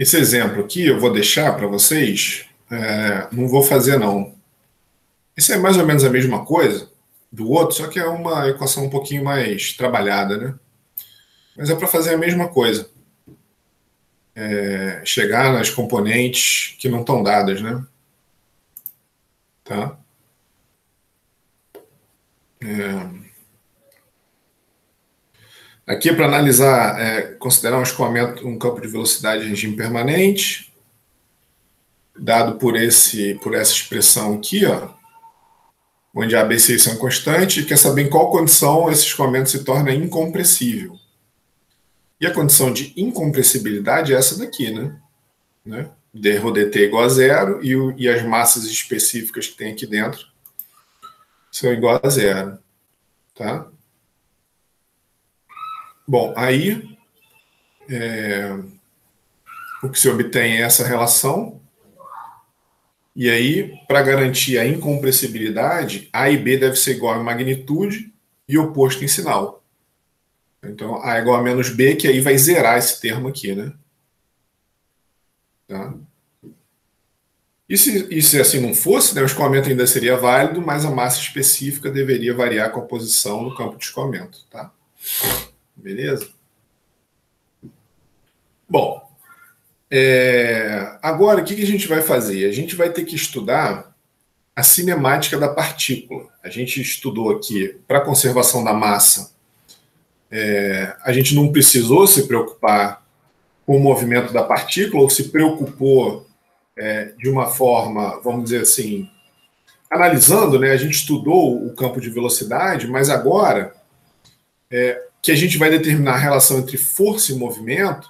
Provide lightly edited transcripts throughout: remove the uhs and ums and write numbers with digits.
Esse exemplo aqui eu vou deixar para vocês, não vou fazer não. Isso é mais ou menos a mesma coisa do outro, só que é uma equação um pouquinho mais trabalhada, né? Mas é para fazer a mesma coisa. Chegar nas componentes que não estão dadas, né? Tá? Aqui para analisar, considerar um escoamento, um campo de velocidade em regime permanente, dado por essa expressão aqui, ó, onde A, B e C são constantes, e quer saber em qual condição esse escoamento se torna incompressível. E a condição de incompressibilidade é essa daqui, né? D rho dt igual a zero e as massas específicas que tem aqui dentro são igual a zero. Tá? Bom, aí o que se obtém é essa relação. E aí, para garantir a incompressibilidade, A e B deve ser igual em magnitude e oposto em sinal. Então, A é igual a menos B, que aí vai zerar esse termo aqui, né? Tá? E se assim não fosse, né, o escoamento ainda seria válido, mas a massa específica deveria variar com a posição no campo de escoamento. Tá? Beleza? Bom, agora o que a gente vai fazer? A gente vai ter que estudar a cinemática da partícula. A gente estudou aqui para conservação da massa. A gente não precisou se preocupar com o movimento da partícula, ou se preocupou de uma forma, vamos dizer assim, analisando, né? A gente estudou o campo de velocidade, mas agora que a gente vai determinar a relação entre força e movimento,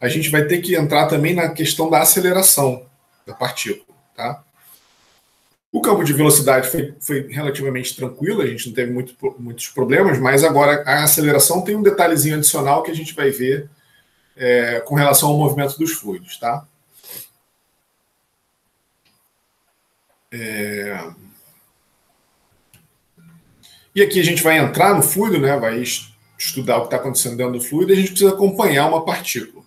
a gente vai ter que entrar também na questão da aceleração da partícula. Tá? O campo de velocidade foi relativamente tranquilo, a gente não teve muitos problemas, mas agora a aceleração tem um detalhezinho adicional que a gente vai ver com relação ao movimento dos fluidos. Tá? E aqui a gente vai entrar no fluido, né? Vai estudar o que está acontecendo dentro do fluido, e a gente precisa acompanhar uma partícula.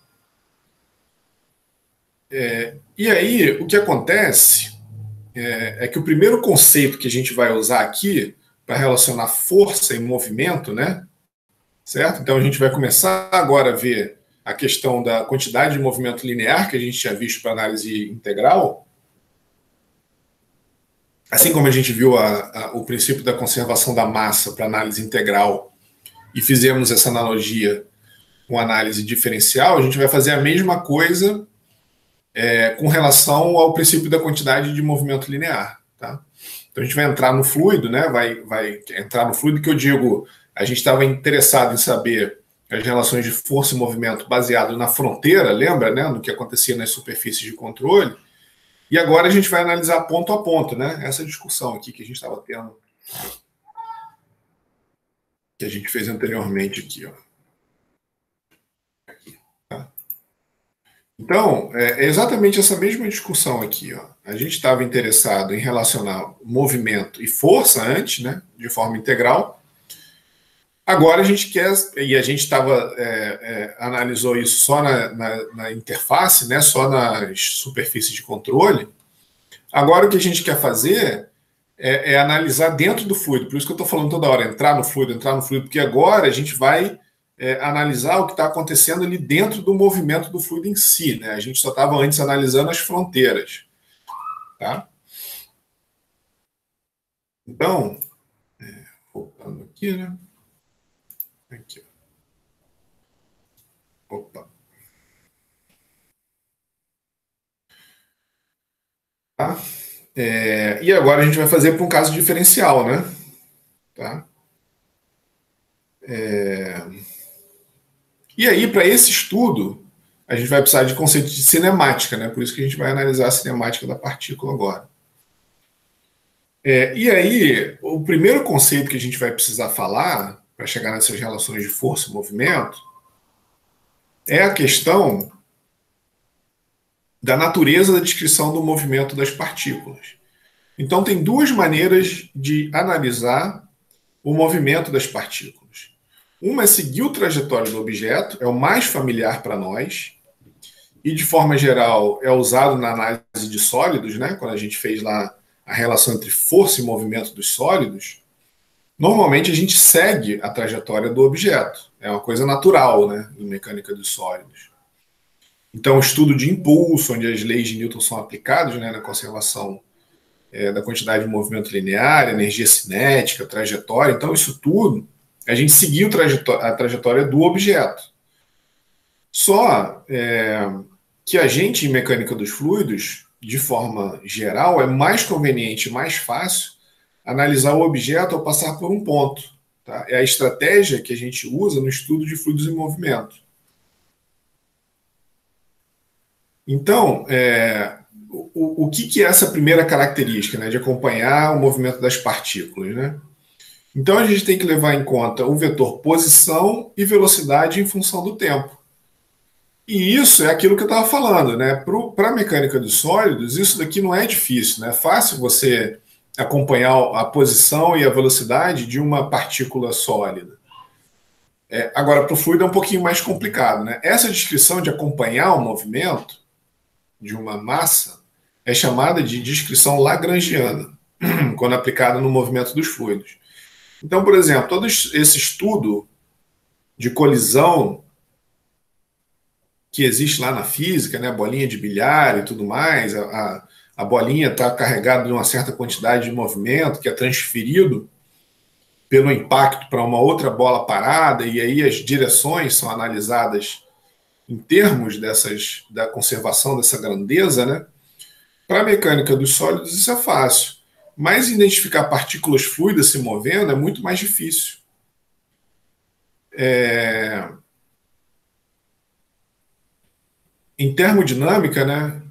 E aí, o que acontece é que o primeiro conceito que a gente vai usar aqui para relacionar força e movimento, né? Certo? Então a gente vai começar agora a ver a questão da quantidade de movimento linear que a gente tinha visto para análise integral. Assim como a gente viu o princípio da conservação da massa para análise integral e fizemos essa analogia com análise diferencial, a gente vai fazer a mesma coisa com relação ao princípio da quantidade de movimento linear. Tá? Então a gente vai entrar no fluido, né? vai entrar no fluido que eu digo, a gente estava interessado em saber as relações de força e movimento baseado na fronteira, lembra, né? No que acontecia nas superfícies de controle. E agora a gente vai analisar ponto a ponto, né? Essa discussão aqui que a gente estava tendo, que a gente fez anteriormente aqui, ó. Tá? Então, é exatamente essa mesma discussão aqui, ó. A gente estava interessado em relacionar movimento e força antes, né? De forma integral. Agora a gente quer, e a gente analisou isso só na interface, né? Só nas superfícies de controle. Agora o que a gente quer fazer é analisar dentro do fluido. Por isso que eu estou falando toda hora, entrar no fluido, porque agora a gente vai analisar o que está acontecendo ali dentro do movimento do fluido em si. Né? A gente só estava antes analisando as fronteiras. Tá? Então, voltando aqui, né? Aqui. Opa. Tá? E agora a gente vai fazer para um caso diferencial, né? Tá? E aí, para esse estudo, a gente vai precisar de conceito de cinemática, né? Por isso que a gente vai analisar a cinemática da partícula agora. E aí, o primeiro conceito que a gente vai precisar falar, para chegar nessas relações de força e movimento, é a questão da natureza da descrição do movimento das partículas. Então, tem duas maneiras de analisar o movimento das partículas. Uma é seguir o trajetório do objeto, é o mais familiar para nós, e, de forma geral, é usado na análise de sólidos, né? Quando a gente fez lá a relação entre força e movimento dos sólidos, normalmente a gente segue a trajetória do objeto. É uma coisa natural, né, em mecânica dos sólidos. Então, o estudo de impulso, onde as leis de Newton são aplicadas, né, na conservação da quantidade de movimento linear, energia cinética, trajetória. Então, isso tudo, a gente seguiu a trajetória do objeto. Só que a gente, em mecânica dos fluidos, de forma geral, é mais conveniente, mais fácil, analisar o objeto ao passar por um ponto. Tá? É a estratégia que a gente usa no estudo de fluidos em movimento. Então, o que é essa primeira característica, né, de acompanhar o movimento das partículas? Né? Então, a gente tem que levar em conta o vetor posição e velocidade em função do tempo. E isso é aquilo que eu estava falando, né? Para a mecânica dos sólidos, isso daqui não é difícil, né? É fácil você acompanhar a posição e a velocidade de uma partícula sólida. Agora, para o fluido é um pouquinho mais complicado, né? Essa descrição de acompanhar o movimento de uma massa é chamada de descrição lagrangiana, quando aplicada no movimento dos fluidos. Então, por exemplo, todo esse estudo de colisão que existe lá na física, né, bolinha de bilhar e tudo mais, a bolinha está carregada de uma certa quantidade de movimento que é transferido pelo impacto para uma outra bola parada, e aí as direções são analisadas em termos da conservação dessa grandeza, né? Para a mecânica dos sólidos isso é fácil, mas identificar partículas fluidas se movendo é muito mais difícil. Em termodinâmica, né?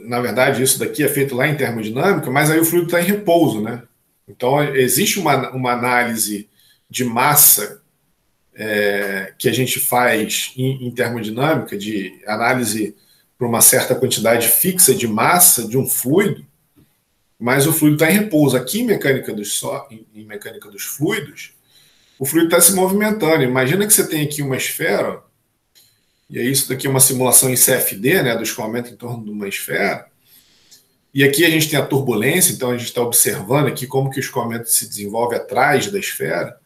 Na verdade, isso daqui é feito lá em termodinâmica, mas aí o fluido está em repouso, né? Então, existe uma análise de massa que a gente faz em termodinâmica, de análise para uma certa quantidade fixa de massa de um fluido, mas o fluido está em repouso. Aqui em mecânica dos fluidos, o fluido está se movimentando. Imagina que você tem aqui uma esfera, e aí isso daqui é uma simulação em CFD, né, do escoamento em torno de uma esfera, e aqui a gente tem a turbulência, então a gente está observando aqui como que o escoamento se desenvolve atrás da esfera.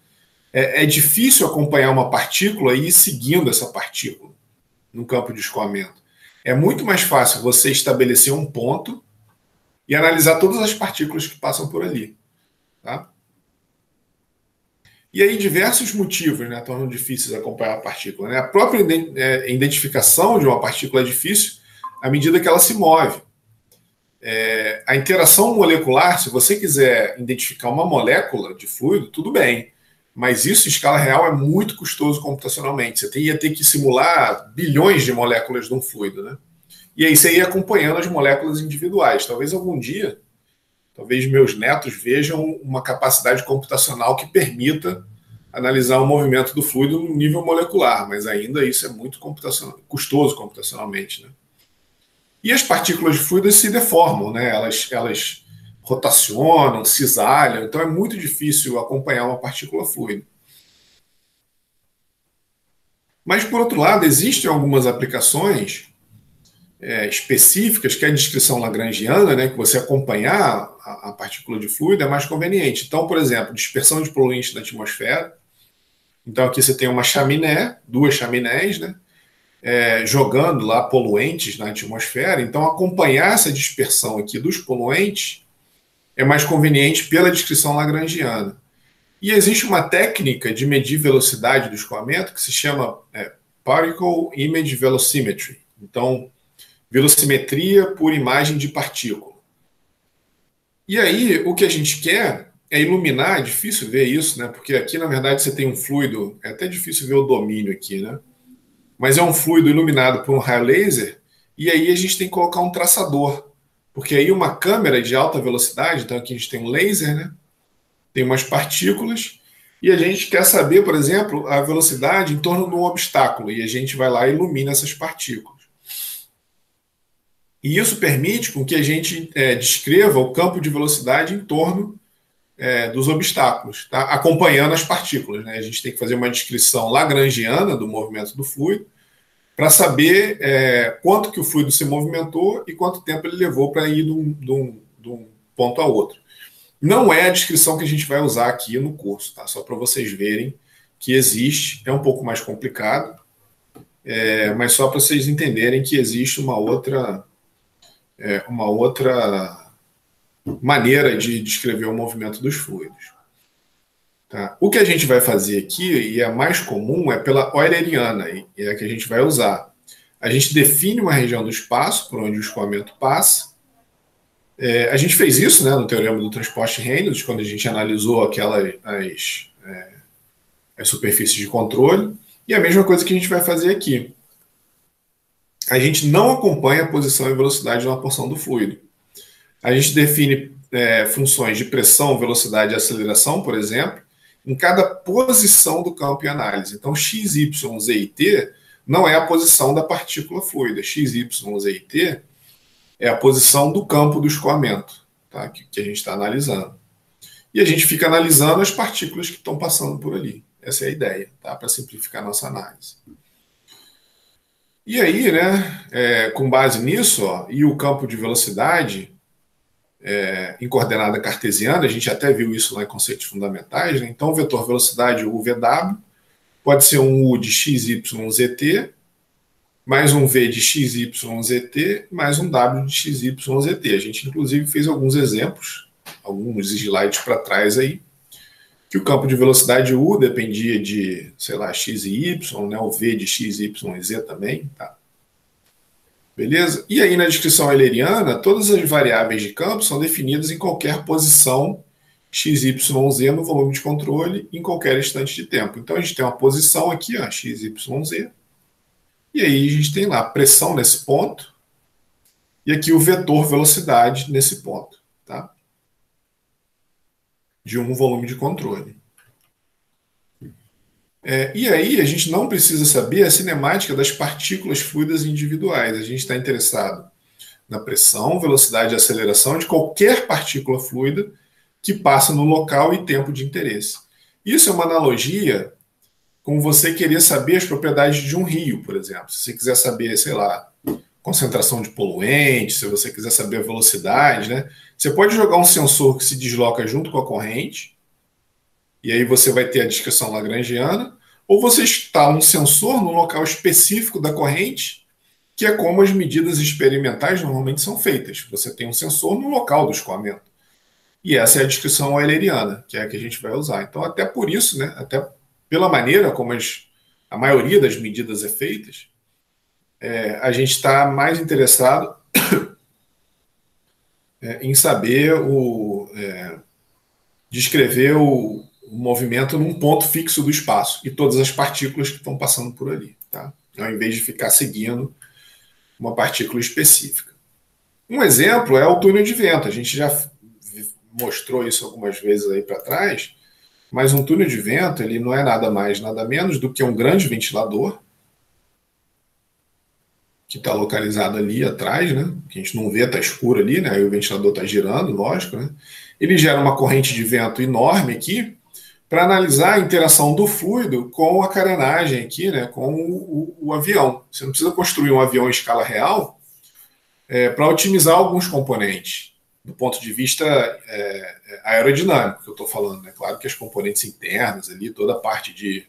É difícil acompanhar uma partícula e ir seguindo essa partícula no campo de escoamento. É muito mais fácil você estabelecer um ponto e analisar todas as partículas que passam por ali. Tá? E aí diversos motivos, né, tornam difíceis acompanhar a partícula. Né? A própria identificação de uma partícula é difícil à medida que ela se move. A interação molecular, se você quiser identificar uma molécula de fluido, tudo bem. Mas isso, em escala real, é muito custoso computacionalmente. Você ia ter que simular bilhões de moléculas de um fluido, né? E aí você ia acompanhando as moléculas individuais. Talvez algum dia, talvez meus netos vejam uma capacidade computacional que permita analisar o movimento do fluido no nível molecular, mas ainda isso é muito custoso computacionalmente, né? E as partículas de fluido se deformam, né? Elas rotacionam, cisalham, então é muito difícil acompanhar uma partícula fluida. Mas, por outro lado, existem algumas aplicações específicas, que é a descrição lagrangiana, né, que você acompanhar a partícula de fluido é mais conveniente. Então, por exemplo, dispersão de poluentes na atmosfera. Então, aqui você tem uma chaminé, duas chaminés, né, jogando lá poluentes na atmosfera. Então, acompanhar essa dispersão aqui dos poluentes é mais conveniente pela descrição lagrangiana. E existe uma técnica de medir velocidade do escoamento que se chama Particle Image Velocimetry. Então, velocimetria por imagem de partícula. E aí, o que a gente quer é iluminar, é difícil ver isso, né? Porque aqui, na verdade, você tem um fluido, é até difícil ver o domínio aqui, né? Mas é um fluido iluminado por um raio laser, e aí a gente tem que colocar um traçador. Porque aí uma câmera de alta velocidade, então aqui a gente tem um laser, né? Tem umas partículas, e a gente quer saber, por exemplo, a velocidade em torno de um obstáculo, e a gente vai lá e ilumina essas partículas. E isso permite com que a gente descreva o campo de velocidade em torno dos obstáculos, tá? Acompanhando as partículas. Né? A gente tem que fazer uma descrição lagrangiana do movimento do fluido para saber quanto que o fluido se movimentou e quanto tempo ele levou para ir de um ponto a outro. Não é a descrição que a gente vai usar aqui no curso, tá? Só para vocês verem que existe, é um pouco mais complicado, mas só para vocês entenderem que existe uma outra maneira de descrever o movimento dos fluidos. Tá? O que a gente vai fazer aqui, e é mais comum, é pela euleriana, e é a que a gente vai usar. A gente define uma região do espaço por onde o escoamento passa. A gente fez isso, né, no teorema do transporte Reynolds, quando a gente analisou as superfícies de controle, e a mesma coisa que a gente vai fazer aqui. A gente não acompanha a posição e velocidade de uma porção do fluido. A gente define funções de pressão, velocidade e aceleração, por exemplo, em cada posição do campo em análise. Então, x, y, z e t não é a posição da partícula fluida. X, y, z e t é a posição do campo do escoamento, tá? que a gente está analisando. E a gente fica analisando as partículas que estão passando por ali. Essa é a ideia, tá? Para simplificar a nossa análise. E aí, né, com base nisso, e o campo de velocidade em coordenada cartesiana, a gente até viu isso lá em conceitos fundamentais, né? Então o vetor velocidade, o VW, pode ser um U de XYZT, mais um V de XYZT, mais um W de XYZT. A gente, inclusive, fez alguns exemplos, alguns slides para trás aí, que o campo de velocidade U dependia de, sei lá, x e y, né? O V de x, y e z também, tá? Beleza? E aí, na descrição euleriana, todas as variáveis de campo são definidas em qualquer posição x, y, z no volume de controle em qualquer instante de tempo. Então, a gente tem uma posição aqui, ó, x, y, z. E aí, a gente tem lá a pressão nesse ponto e aqui o vetor velocidade nesse ponto, tá? De um volume de controle. E aí, a gente não precisa saber a cinemática das partículas fluidas individuais. A gente está interessado na pressão, velocidade e aceleração de qualquer partícula fluida que passa no local e tempo de interesse. Isso é uma analogia com você querer saber as propriedades de um rio, por exemplo. Se você quiser saber, sei lá, concentração de poluentes, se você quiser saber a velocidade, né? Você pode jogar um sensor que se desloca junto com a corrente, e aí você vai ter a descrição lagrangiana, ou você instala um sensor no local específico da corrente, que é como as medidas experimentais normalmente são feitas. Você tem um sensor no local do escoamento. E essa é a descrição euleriana, que é a que a gente vai usar. Então, até por isso, né, até pela maneira como a maioria das medidas é feitas, a gente está mais interessado em saber descrever o movimento num ponto fixo do espaço e todas as partículas que estão passando por ali, tá? Ao invés de ficar seguindo uma partícula específica. Um exemplo é o túnel de vento. A gente já mostrou isso algumas vezes aí para trás, mas um túnel de vento ele não é nada mais, nada menos do que um grande ventilador que está localizado ali atrás, né? Que a gente não vê, está escuro ali, né? Aí o ventilador está girando, lógico, né? Ele gera uma corrente de vento enorme aqui para analisar a interação do fluido com a carenagem aqui, né? Com o avião. Você não precisa construir um avião em escala real para otimizar alguns componentes do ponto de vista aerodinâmico que eu estou falando, né? Claro que as componentes internas ali, toda a parte de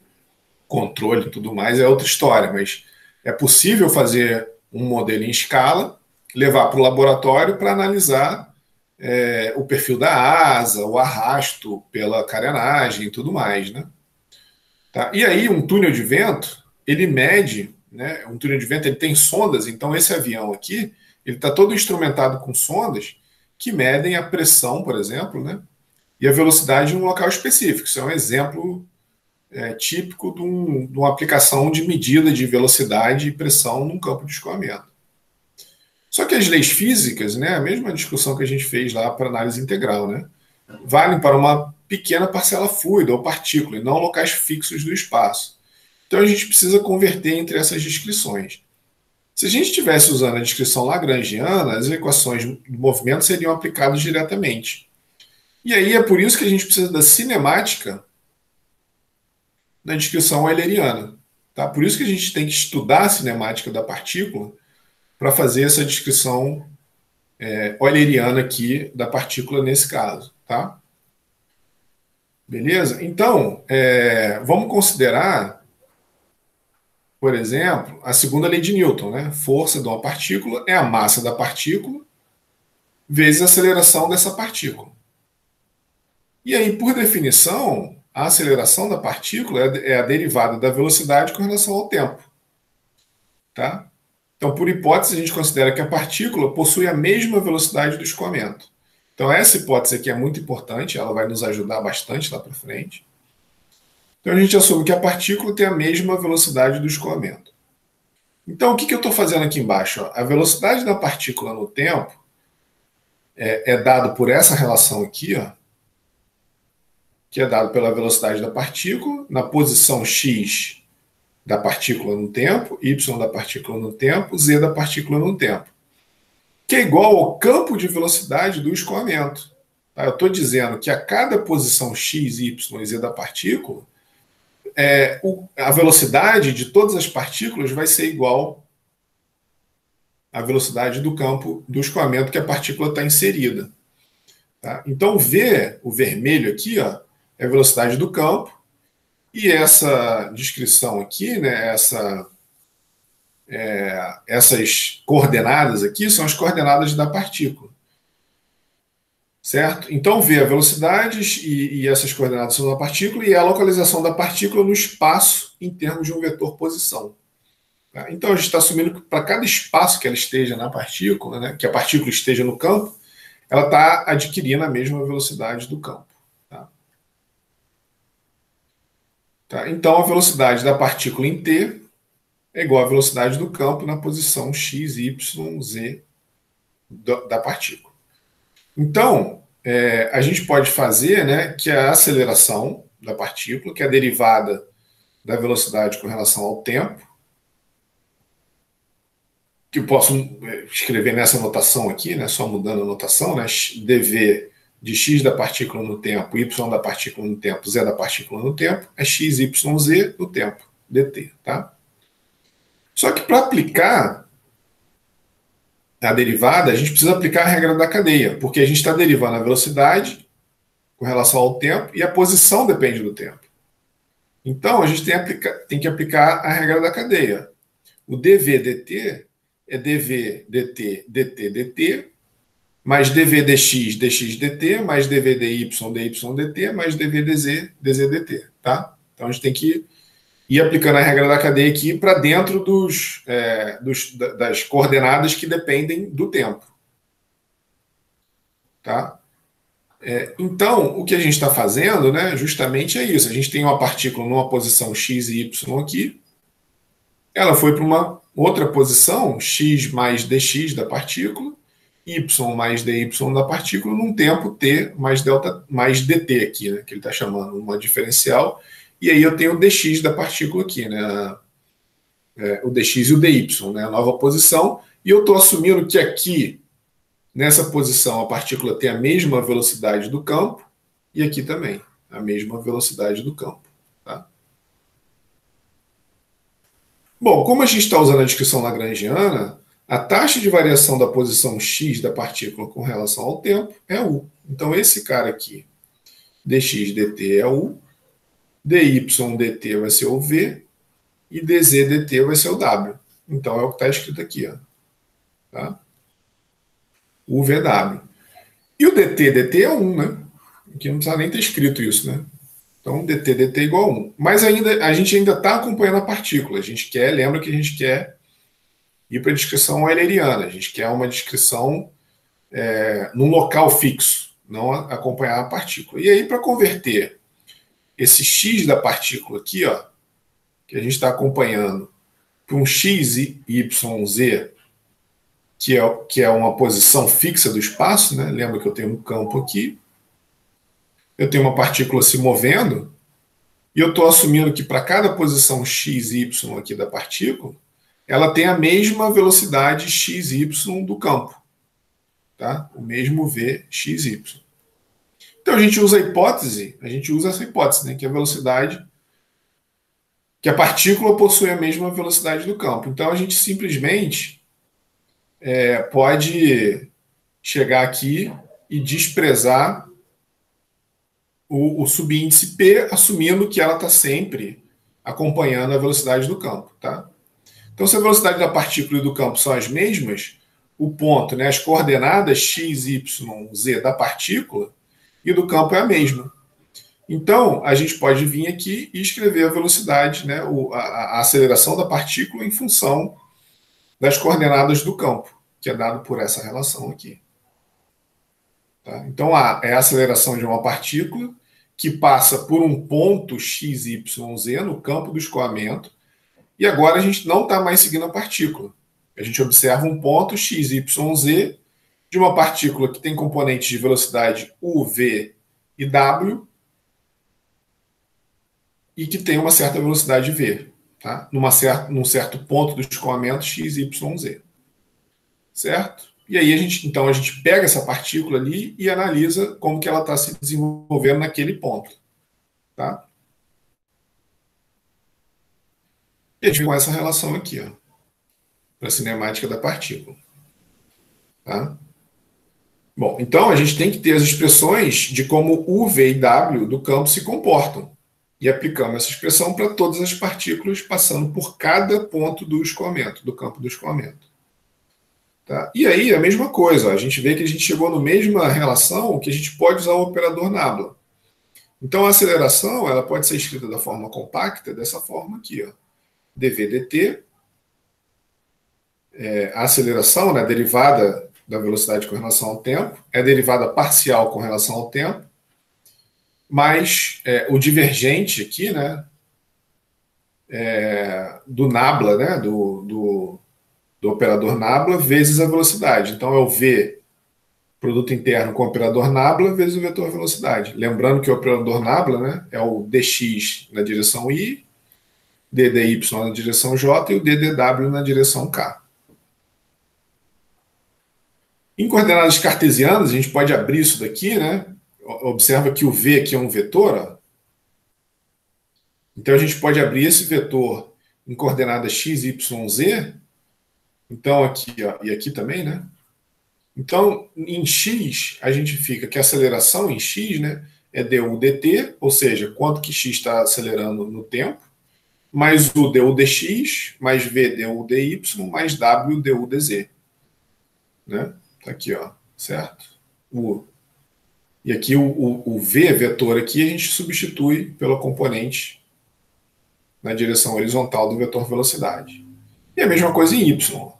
controle e tudo mais é outra história, mas é possível fazer um modelo em escala, levar para o laboratório para analisar o perfil da asa, o arrasto pela carenagem e tudo mais, né? Tá? E aí um túnel de vento, ele mede, né? Um túnel de vento ele tem sondas, então esse avião aqui, ele está todo instrumentado com sondas que medem a pressão, por exemplo, né? E a velocidade em um local específico. Isso é um exemplo típico de uma aplicação de medida de velocidade e pressão num campo de escoamento. Só que as leis físicas, né, a mesma discussão que a gente fez lá para análise integral, né, valem para uma pequena parcela fluida ou partícula, e não locais fixos do espaço. Então a gente precisa converter entre essas descrições. Se a gente estivesse usando a descrição lagrangiana, as equações do movimento seriam aplicadas diretamente. E aí é por isso que a gente precisa da cinemática na descrição euleriana. Tá? Por isso que a gente tem que estudar a cinemática da partícula para fazer essa descrição euleriana aqui da partícula nesse caso. Tá? Beleza? Então, vamos considerar, por exemplo, a segunda lei de Newton. Né? Força de uma partícula é a massa da partícula vezes a aceleração dessa partícula. E aí, por definição, a aceleração da partícula é a derivada da velocidade com relação ao tempo. Tá? Então, por hipótese, a gente considera que a partícula possui a mesma velocidade do escoamento. Então, essa hipótese aqui é muito importante, ela vai nos ajudar bastante lá para frente. Então, a gente assume que a partícula tem a mesma velocidade do escoamento. Então, o que eu estou fazendo aqui embaixo? Ó? A velocidade da partícula no tempo é dado por essa relação aqui, ó, que é dado pela velocidade da partícula na posição x da partícula no tempo, y da partícula no tempo, z da partícula no tempo, que é igual ao campo de velocidade do escoamento. Tá? Eu estou dizendo que a cada posição x, y e z da partícula, a velocidade de todas as partículas vai ser igual à velocidade do campo do escoamento que a partícula está inserida. Tá? Então, V, o vermelho aqui, ó, é a velocidade do campo, e essa descrição aqui, né, essas coordenadas aqui são as coordenadas da partícula. Certo? Então, V, a velocidade e essas coordenadas são da partícula e é a localização da partícula no espaço em termos de um vetor posição. Tá? Então, a gente está assumindo que para cada espaço que ela esteja na partícula, né, que a partícula esteja no campo, ela está adquirindo a mesma velocidade do campo. Tá? Então, a velocidade da partícula em t é igual à velocidade do campo na posição x, y, z da partícula. Então, a gente pode fazer, né, que a aceleração da partícula, que é a derivada da velocidade com relação ao tempo, que eu posso escrever nessa notação aqui, né, só mudando a notação, né, dv de x da partícula no tempo, y da partícula no tempo, z da partícula no tempo, é x, y, z no tempo, dt. Tá? Só que para aplicar a derivada, a gente precisa aplicar a regra da cadeia, porque a gente está derivando a velocidade com relação ao tempo e a posição depende do tempo. Então, a gente tem que aplicar a regra da cadeia. O dv dt é dv dt dt dt, mais dv dx dx dt, mais dv dy dy dt, mais dv dz dz dt. Tá? Então, a gente tem que ir aplicando a regra da cadeia aqui para dentro das coordenadas que dependem do tempo. Tá? Então, o que a gente está fazendo, né, justamente é isso. A gente tem uma partícula numa posição x e y aqui. Ela foi para uma outra posição, x mais dx da partícula, y mais dy da partícula, num tempo t mais delta mais dt aqui, né, que ele está chamando uma diferencial. E aí eu tenho o dx da partícula aqui, né, o dx e o dy, né, a nova posição. E eu estou assumindo que aqui, nessa posição, a partícula tem a mesma velocidade do campo, e aqui também, a mesma velocidade do campo. Tá? Bom, como a gente está usando a descrição lagrangiana, a taxa de variação da posição x da partícula com relação ao tempo é u. Então, esse cara aqui, dx dt é u, dy dt vai ser o v, e dz dt vai ser o w. Então, é o que está escrito aqui. Ó. Tá? O VW. E o dt é 1, né? Aqui não precisa nem ter escrito isso, né? Então, dt é igual a 1. Mas a gente ainda está acompanhando a partícula. A gente lembra que a gente quer ir para a descrição euleriana. A gente quer uma descrição num local fixo, não acompanhar a partícula. E aí, para converter esse x da partícula aqui, ó, que a gente está acompanhando, para um x, y, z, que é uma posição fixa do espaço, né? Lembra que eu tenho um campo aqui, eu tenho uma partícula se movendo, e eu estou assumindo que para cada posição x e y aqui da partícula, ela tem a mesma velocidade x, y do campo. Tá? O mesmo v, x, y. Então a gente usa essa hipótese, né, que a velocidade que a partícula possui a mesma velocidade do campo. Então a gente simplesmente pode chegar aqui e desprezar o subíndice P, assumindo que ela está sempre acompanhando a velocidade do campo. Tá? Então, se a velocidade da partícula e do campo são as mesmas, o ponto, né, as coordenadas x, y, z da partícula e do campo é a mesma. Então, a gente pode vir aqui e escrever a velocidade, né, a aceleração da partícula em função das coordenadas do campo, que é dado por essa relação aqui. Tá? Então, A é a aceleração de uma partícula que passa por um ponto x, y, z no campo do escoamento, e agora a gente não está mais seguindo a partícula. A gente observa um ponto x, y, z de uma partícula que tem componentes de velocidade u, v e w e que tem uma certa velocidade v, tá? Num certo ponto do escoamento x, y, z. Certo? E aí então a gente pega essa partícula ali e analisa como que ela está se desenvolvendo naquele ponto. Tá? E a gente vem com essa relação aqui, ó, para a cinemática da partícula. Tá? Bom, então a gente tem que ter as expressões de como U, V e W do campo se comportam. E aplicamos essa expressão para todas as partículas, passando por cada ponto do escoamento, do campo do escoamento. Tá? E aí, a mesma coisa, ó, a gente vê que a gente chegou na mesma relação que a gente pode usar o operador nabla. Então, a aceleração ela pode ser escrita da forma compacta, dessa forma aqui, ó, dv dt, a aceleração, né, derivada da velocidade com relação ao tempo, é a derivada parcial com relação ao tempo, mas o divergente aqui, né, do nabla, né, do operador nabla, vezes a velocidade. Então, é o V, produto interno com o operador nabla, vezes o vetor velocidade. Lembrando que o operador nabla, né, é o dx na direção i, ddy na direção j e o ddw na direção k. Em coordenadas cartesianas, a gente pode abrir isso daqui, né? Observa que o v aqui é um vetor, ó. Então, a gente pode abrir esse vetor em coordenadas x, y, z. Então, aqui, ó, e aqui também, né? Então, em x, a gente fica que a aceleração em x, né, é du dt, ou seja, quanto que x está acelerando no tempo, mais u du dx, mais v du dy, mais w du dz. Né? Tá aqui, ó, certo? E aqui o v vetor aqui a gente substitui pelo componente na direção horizontal do vetor velocidade. E a mesma coisa em y.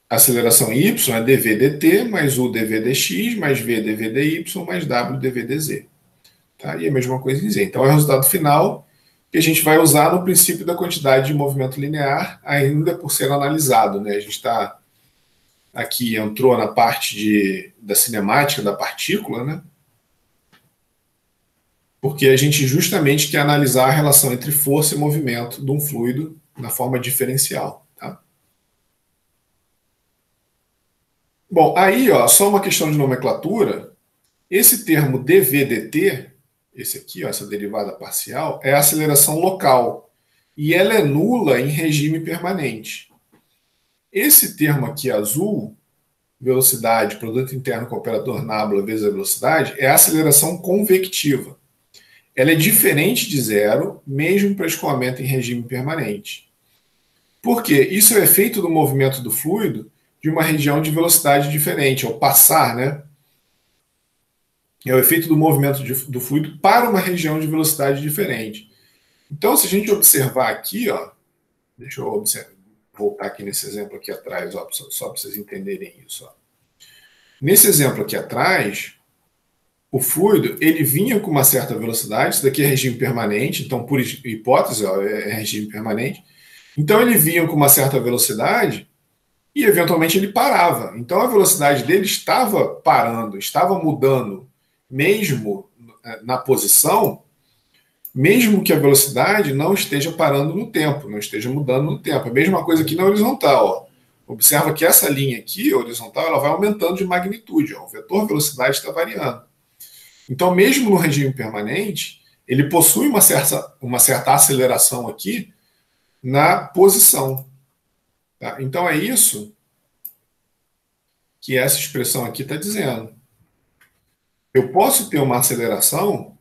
A aceleração em y é dv dt, mais u dv dx, mais v dv dy, mais w dv dz. Tá? E a mesma coisa em z. Então, é o resultado final que a gente vai usar no princípio da quantidade de movimento linear, ainda por ser analisado. Né? A gente está aqui, entrou na parte da cinemática da partícula, né? Porque a gente justamente quer analisar a relação entre força e movimento de um fluido na forma diferencial. Tá? Bom, aí, ó, só uma questão de nomenclatura. Esse termo dv/dt, esse aqui, ó, essa derivada parcial, é a aceleração local. E ela é nula em regime permanente. Esse termo aqui azul, velocidade, produto interno com operador nabla vezes a velocidade, é a aceleração convectiva. Ela é diferente de zero, mesmo para escoamento em regime permanente. Por quê? Isso é o efeito do movimento do fluido de uma região de velocidade diferente, ao passar, né? É o efeito do movimento do fluido para uma região de velocidade diferente. Então, se a gente observar aqui, ó, deixa eu voltar aqui nesse exemplo aqui atrás, ó, só para vocês entenderem isso. Ó. Nesse exemplo aqui atrás, o fluido ele vinha com uma certa velocidade, isso daqui é regime permanente, então, por hipótese, ó, é regime permanente. Então, ele vinha com uma certa velocidade e, eventualmente, ele parava. Então, a velocidade dele estava parando, estava mudando, mesmo na posição, mesmo que a velocidade não esteja parando no tempo, não esteja mudando no tempo. A mesma coisa aqui na horizontal. Ó. Observa que essa linha aqui, horizontal, ela vai aumentando de magnitude. Ó. O vetor velocidade está variando. Então, mesmo no regime permanente, ele possui uma certa aceleração aqui na posição. Tá? Então é isso que essa expressão aqui está dizendo. Eu posso ter uma aceleração,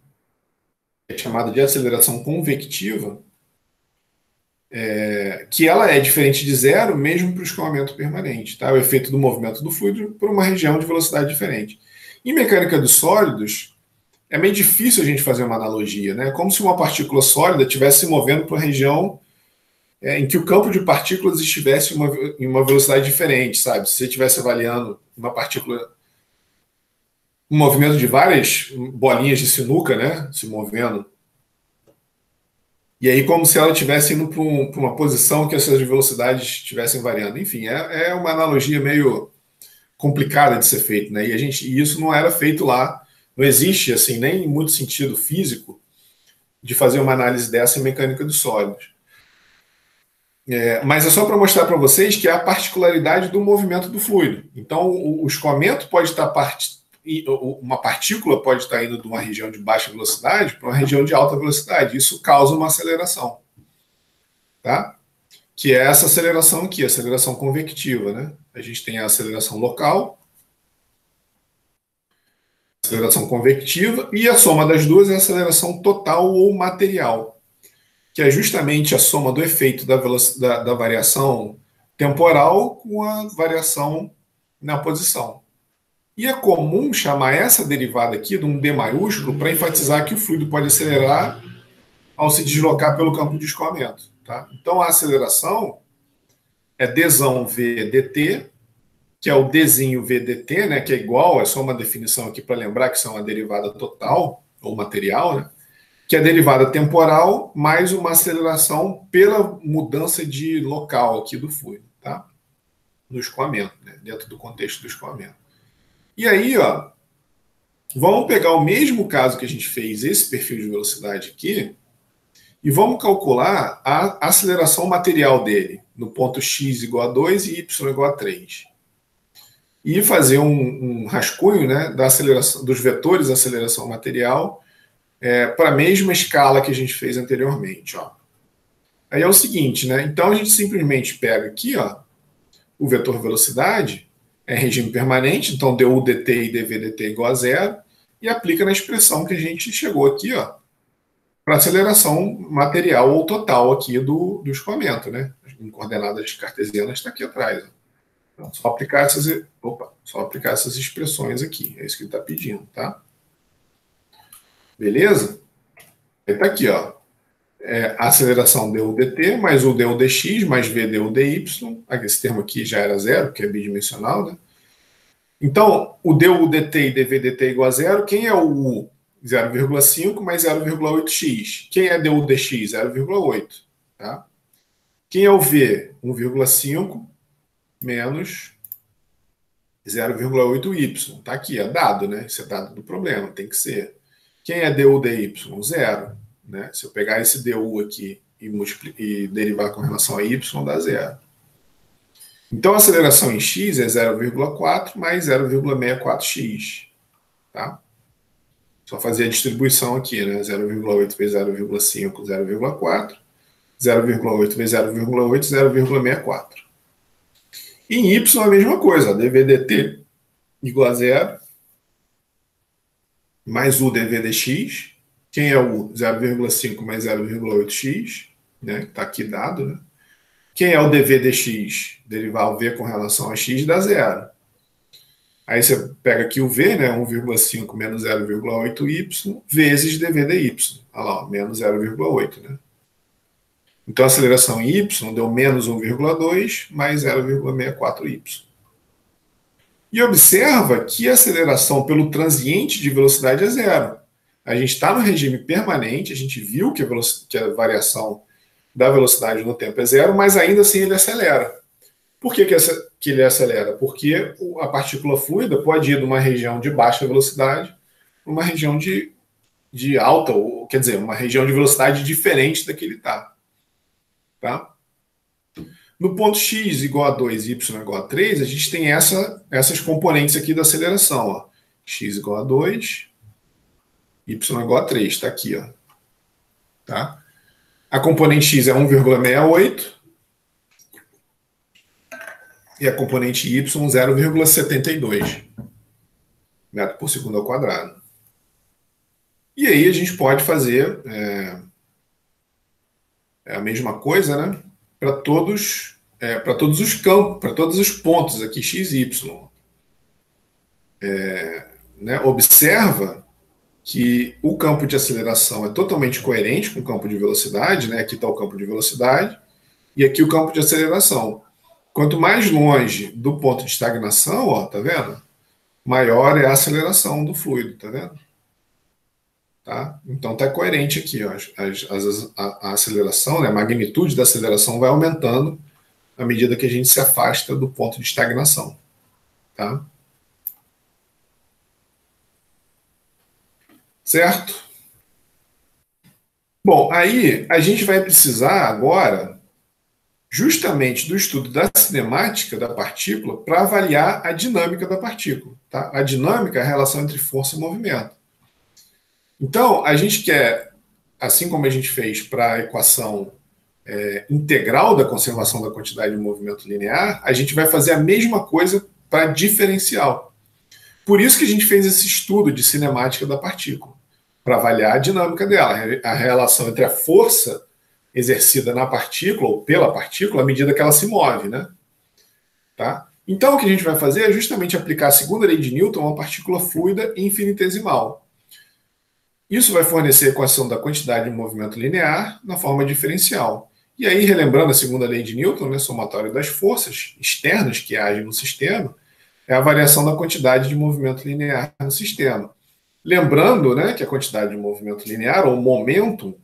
é chamada de aceleração convectiva, que ela é diferente de zero mesmo para o escoamento permanente. Tá? O efeito do movimento do fluido por uma região de velocidade diferente. Em mecânica dos sólidos, é meio difícil a gente fazer uma analogia, né? Como se uma partícula sólida estivesse se movendo para uma região em que o campo de partículas estivesse em uma velocidade diferente, sabe? Se você estivesse avaliando uma partícula, um movimento de várias bolinhas de sinuca, né? Se movendo. E aí, como se ela estivesse indo para uma posição que essas velocidades estivessem variando. Enfim, é uma analogia meio complicada de ser feita, né? E isso não era feito lá. Não existe, assim, nem muito sentido físico de fazer uma análise dessa em mecânica dos sólidos. Mas é só para mostrar para vocês que é a particularidade do movimento do fluido. Então, o escoamento pode estar uma partícula pode estar indo de uma região de baixa velocidade para uma região de alta velocidade. Isso causa uma aceleração, tá? Que é essa aceleração aqui, a aceleração convectiva, né? A gente tem a aceleração local, aceleração convectiva, e a soma das duas é a aceleração total ou material, que é justamente a soma do efeito da variação temporal com a variação na posição. E é comum chamar essa derivada aqui de um D maiúsculo para enfatizar que o fluido pode acelerar ao se deslocar pelo campo de escoamento. Tá? Então, a aceleração é Dzão V dt, que é o Dzinho V dt, né, que é igual, é só uma definição aqui para lembrar que são a derivada total, ou material, né, que é a derivada temporal mais uma aceleração pela mudança de local aqui do fluido, tá? No escoamento, né, dentro do contexto do escoamento. E aí, ó, vamos pegar o mesmo caso que a gente fez, esse perfil de velocidade aqui, e vamos calcular a aceleração material dele, no ponto x igual a 2 e y igual a 3. E fazer um rascunho, né, da aceleração, dos vetores de aceleração material para a mesma escala que a gente fez anteriormente. Ó. Aí é o seguinte, né? Então a gente simplesmente pega aqui, ó, o vetor velocidade, é regime permanente, então du dt e dv dt igual a zero, e aplica na expressão que a gente chegou aqui, ó, para aceleração material ou total aqui do escoamento, né? Em coordenadas cartesianas está aqui atrás. Ó. Então, só aplicar essas expressões aqui. É isso que ele está pedindo, tá? Beleza? Ele está aqui, ó. A aceleração du dt mais o du dx mais v du dy. Esse termo aqui já era zero, porque é bidimensional, né? Então, o du dt e dv dt igual a zero. Quem é o u? 0,5 mais 0,8x. Quem é du dx? 0,8. Tá? Quem é o v? 1,5 menos 0,8y. Tá aqui, é dado, né? Isso é dado do problema, tem que ser. Quem é du dy? Zero. Né? Se eu pegar esse du aqui e derivar com relação a y, dá zero. Então a aceleração em x é 0,4 mais 0,64x. Tá? Só fazer a distribuição aqui, né? 0,8 vezes 0,5, 0,4. 0,8 vezes 0,8, 0,64. E em y a mesma coisa, dv dt igual a zero, mais u dv dx. Quem é o 0,5 mais 0,8x, né? Está aqui dado, né? Quem é o dv dx? Derivar o v com relação a x dá zero. Aí você pega aqui o v, né? 1,5 menos 0,8y, vezes dv dy. Olha lá, menos 0,8, né? Então a aceleração em y deu menos 1,2 mais 0,64y. E observa que a aceleração pelo transiente de velocidade é zero. A gente está no regime permanente, a gente viu que a variação da velocidade no tempo é zero, mas ainda assim ele acelera. Por que ele acelera? Porque a partícula fluida pode ir de uma região de baixa velocidade para uma região de alta, ou quer dizer, uma região de velocidade diferente da que ele está. Tá? No ponto x igual a 2 e y igual a 3, a gente tem essas componentes aqui da aceleração. Ó. X igual a 2, y igual a 3, está aqui. Ó. Tá? A componente x é 1,68 e a componente y 0,72 metro por segundo ao quadrado. E aí a gente pode fazer a mesma coisa, né, para todos os campos, para todos os pontos aqui, x e y. Né, observa que o campo de aceleração é totalmente coerente com o campo de velocidade, né? Aqui está o campo de velocidade e aqui o campo de aceleração. Quanto mais longe do ponto de estagnação, ó, tá vendo? Maior é a aceleração do fluido, tá vendo? Tá? Então tá coerente aqui, ó. A aceleração, né, a magnitude da aceleração vai aumentando à medida que a gente se afasta do ponto de estagnação. Tá? Certo? Bom, aí a gente vai precisar agora justamente do estudo da cinemática da partícula para avaliar a dinâmica da partícula. Tá? A dinâmica é a relação entre força e movimento. Então, a gente quer, assim como a gente fez para a equação integral da conservação da quantidade de movimento linear, a gente vai fazer a mesma coisa para diferencial. Por isso que a gente fez esse estudo de cinemática da partícula, para avaliar a dinâmica dela, a relação entre a força exercida na partícula ou pela partícula à medida que ela se move, né? Tá? Então, o que a gente vai fazer é justamente aplicar a segunda lei de Newton a uma partícula fluida e infinitesimal. Isso vai fornecer a equação da quantidade de movimento linear na forma diferencial. E aí, relembrando a segunda lei de Newton, né, somatório das forças externas que agem no sistema, é a variação da quantidade de movimento linear no sistema. Lembrando, né, que a quantidade de movimento linear, ou momento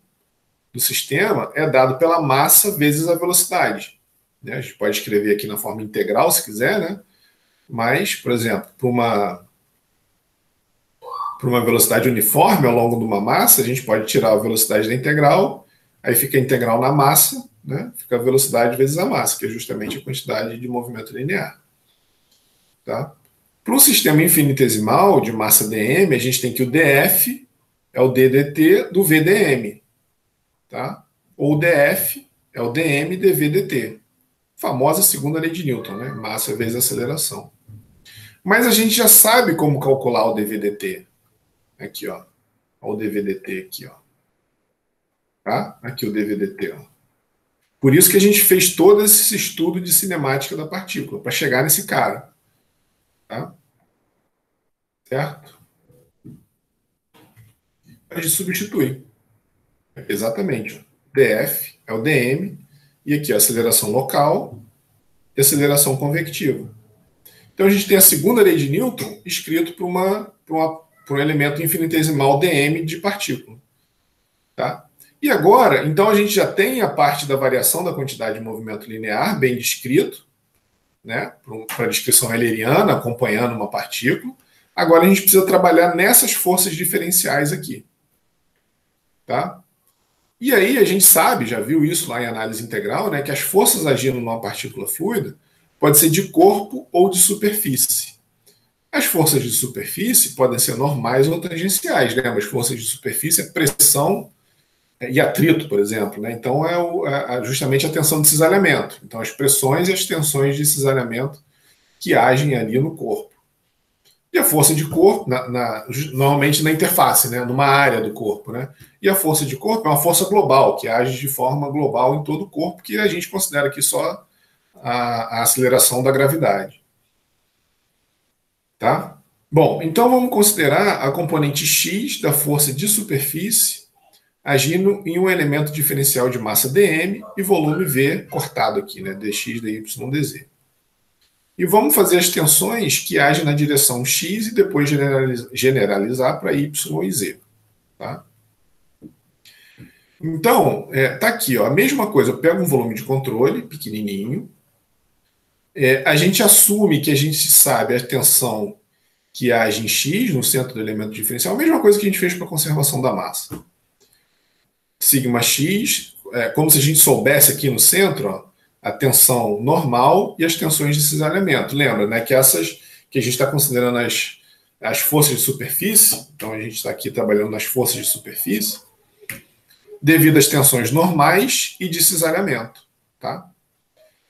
do sistema, é dado pela massa vezes a velocidade. Né? A gente pode escrever aqui na forma integral, se quiser, né? Mas, por exemplo, para uma velocidade uniforme ao longo de uma massa, a gente pode tirar a velocidade da integral, aí fica a integral na massa, né? Fica a velocidade vezes a massa, que é justamente a quantidade de movimento linear. Tá? Para um sistema infinitesimal de massa dm, a gente tem que o df é o ddt do vdm. Tá? Ou o df é o dm dv dt. Famosa segunda lei de Newton, né? Massa vezes aceleração. Mas a gente já sabe como calcular o dvdt. Aqui, ó. Olha o dvdt aqui, ó. Tá? Aqui o dvdt, ó. Por isso que a gente fez todo esse estudo de cinemática da partícula, para chegar nesse cara. Tá? Certo? A gente substitui. Exatamente. df é o dm, e aqui a aceleração local e aceleração convectiva. Então a gente tem a segunda lei de Newton escrito para um elemento infinitesimal dm de partícula. Tá? E agora, então a gente já tem a parte da variação da quantidade de movimento linear bem descrito, né, para a descrição euleriana, acompanhando uma partícula. Agora a gente precisa trabalhar nessas forças diferenciais aqui. Tá? E aí a gente sabe, já viu isso lá em análise integral, né, que as forças agindo numa partícula fluida pode ser de corpo ou de superfície. As forças de superfície podem ser normais ou tangenciais. Né? As forças de superfície é pressão e atrito, por exemplo. Né? Então é justamente a tensão de cisalhamento. Então as pressões e as tensões de cisalhamento que agem ali no corpo. E a força de corpo, normalmente na interface, né? Numa área do corpo. Né? E a força de corpo é uma força global, que age de forma global em todo o corpo, que a gente considera aqui só a aceleração da gravidade. Tá? Bom, então vamos considerar a componente x da força de superfície agindo em um elemento diferencial de massa dm e volume v cortado aqui, né? dx, dy, dz. E vamos fazer as tensões que agem na direção x e depois generalizar para y e z. Tá? Então, tá aqui, ó, a mesma coisa. Eu pego um volume de controle pequenininho. A gente assume que a gente sabe a tensão que age em x no centro do elemento diferencial. A mesma coisa que a gente fez para a conservação da massa. Sigma x, como se a gente soubesse aqui no centro, ó, a tensão normal e as tensões de cisalhamento. Lembra, né, que essas que a gente está considerando as forças de superfície, então a gente está aqui trabalhando nas forças de superfície, devido às tensões normais e de cisalhamento. Tá?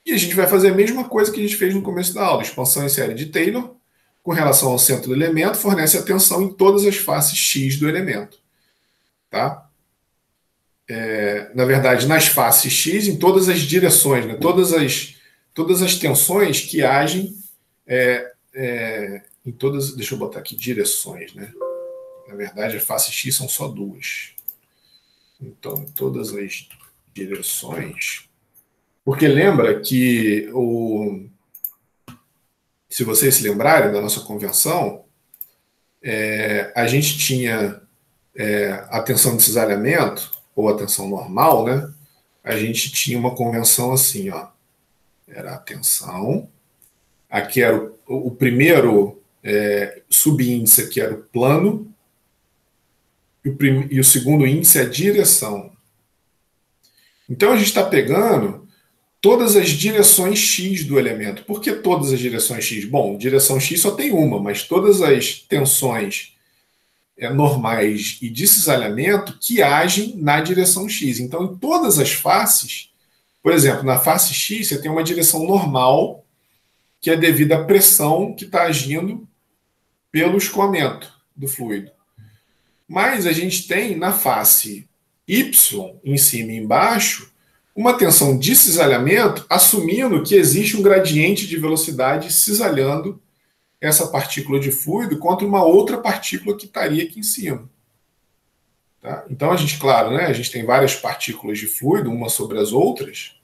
E a gente vai fazer a mesma coisa que a gente fez no começo da aula. Expansão em série de Taylor, com relação ao centro do elemento, fornece a tensão em todas as faces x do elemento. Tá? Na verdade, nas faces x, em todas as direções, né? todas as tensões que agem em todas... Deixa eu botar aqui direções. Né? Na verdade, a face x são só duas. Então, todas as direções... Porque lembra que, se vocês se lembrarem da nossa convenção, a gente tinha a tensão de cisalhamento, ou a tensão normal, né? A gente tinha uma convenção assim, ó. Era a tensão. Aqui era o primeiro subíndice, aqui era o plano. E o segundo índice é a direção. Então a gente está pegando todas as direções x do elemento. Por que todas as direções x? Bom, direção x só tem uma, mas todas as tensões normais e de cisalhamento que agem na direção x. Então, em todas as faces, por exemplo, na face x, você tem uma direção normal, que é devida à pressão que está agindo pelo escoamento do fluido. Mas a gente tem na face y, em cima e embaixo, uma tensão de cisalhamento, assumindo que existe um gradiente de velocidade cisalhando essa partícula de fluido contra uma outra partícula que estaria aqui em cima. Tá? Então, a gente, claro, né, a gente tem várias partículas de fluido, umas sobre as outras,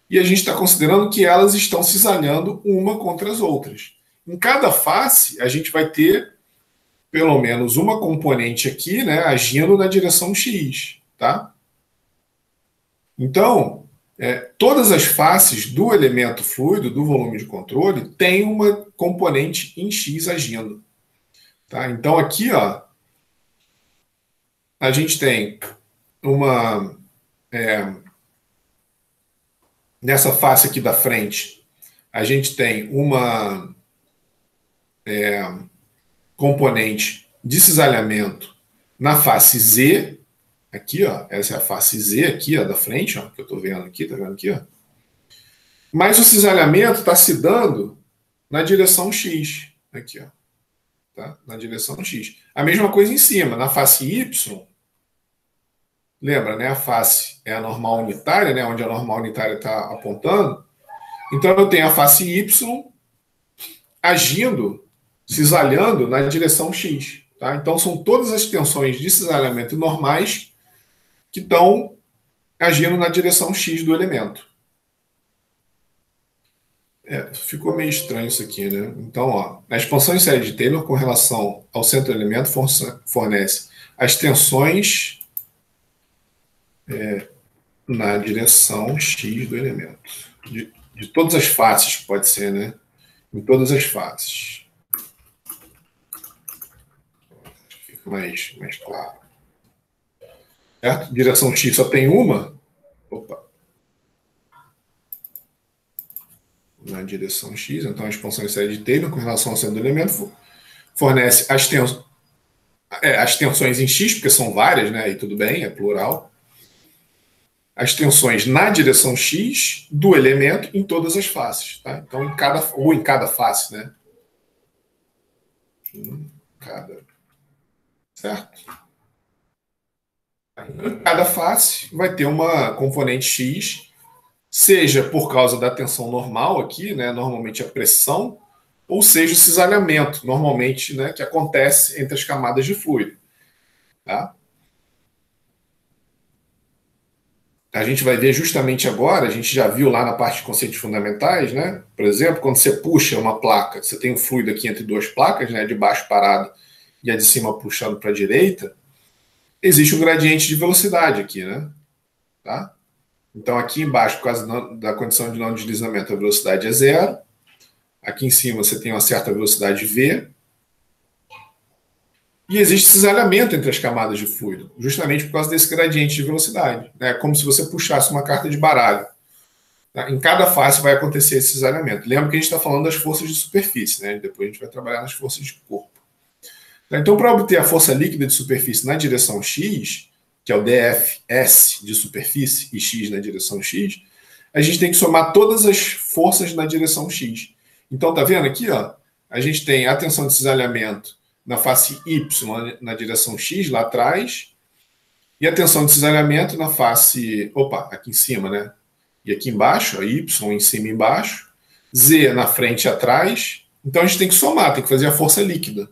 e a gente está considerando que elas estão cisalhando uma contra as outras. Em cada face, a gente vai ter pelo menos uma componente aqui, né, agindo na direção x. Tá? Então, todas as faces do elemento fluido, do volume de controle, têm uma componente em x agindo. Tá? Então, aqui, ó, a gente tem uma... nessa face aqui da frente, a gente tem uma componente de cisalhamento na face z, aqui, ó, essa é a face z aqui, ó, da frente, ó, que eu estou vendo aqui, tá vendo aqui, ó? Mas o cisalhamento está se dando na direção x, aqui, ó, tá? Na direção x. A mesma coisa em cima, na face y, lembra, né? A face é a normal unitária, né? Onde a normal unitária está apontando. Então eu tenho a face y agindo, cisalhando na direção x, tá? Então são todas as tensões de cisalhamento normais que estão agindo na direção x do elemento. Ficou meio estranho isso aqui, né? Então, ó, a expansão em série de Taylor com relação ao centro do elemento fornece as tensões na direção x do elemento. De todas as faces, pode ser, né? Em todas as faces. Fica mais claro. Certo? Direção x só tem uma. Opa. Na direção x, então a expansão em série de Taylor com relação ao centro do elemento fornece as tensões em x, porque são várias, né? E tudo bem, é plural. As tensões na direção x do elemento em todas as faces. Tá? Então, em cada face, né? Certo? Em cada face vai ter uma componente x, seja por causa da tensão normal aqui, né? Normalmente a pressão, ou seja o cisalhamento, normalmente, né? Que acontece entre as camadas de fluido. Tá? A gente vai ver justamente agora, a gente já viu lá na parte de conceitos fundamentais, né? Por exemplo, quando você puxa uma placa, você tem um fluido aqui entre duas placas, né? De baixo parado e a de cima puxando para a direita, existe um gradiente de velocidade aqui, né? Tá? Então, aqui embaixo, por causa da condição de não deslizamento, a velocidade é zero. Aqui em cima você tem uma certa velocidade v. E existe cisalhamento entre as camadas de fluido, justamente por causa desse gradiente de velocidade. É como se você puxasse uma carta de baralho. Tá? Em cada face vai acontecer esse cisalhamento. Lembra que a gente está falando das forças de superfície, né? Depois a gente vai trabalhar nas forças de corpo. Então, para obter a força líquida de superfície na direção x, que é o DFS de superfície, e x na direção x, a gente tem que somar todas as forças na direção x. Então, tá vendo aqui, ó? A gente tem a tensão de cisalhamento na face y na direção x, lá atrás, e a tensão de cisalhamento na face, opa, aqui em cima, né? E aqui embaixo, a y em cima e embaixo, z na frente e atrás. Então a gente tem que somar, tem que fazer a força líquida.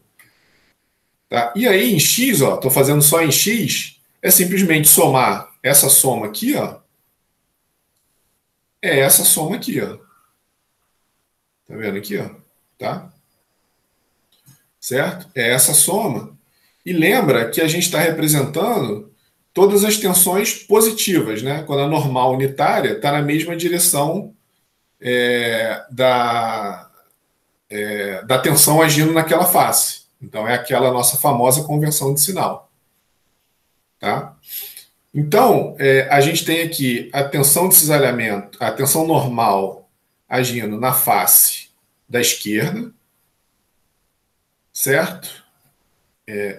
Tá? E aí em x, ó, estou fazendo só em x, é simplesmente somar essa soma aqui, ó. É essa soma aqui, ó. Tá vendo aqui, ó? Tá? Certo? É essa soma. E lembra que a gente está representando todas as tensões positivas, né? Quando a normal unitária está na mesma direção da tensão agindo naquela face. Então, é aquela nossa famosa conversão de sinal. Tá? Então, a gente tem aqui a tensão de cisalhamento, a tensão normal agindo na face da esquerda, certo?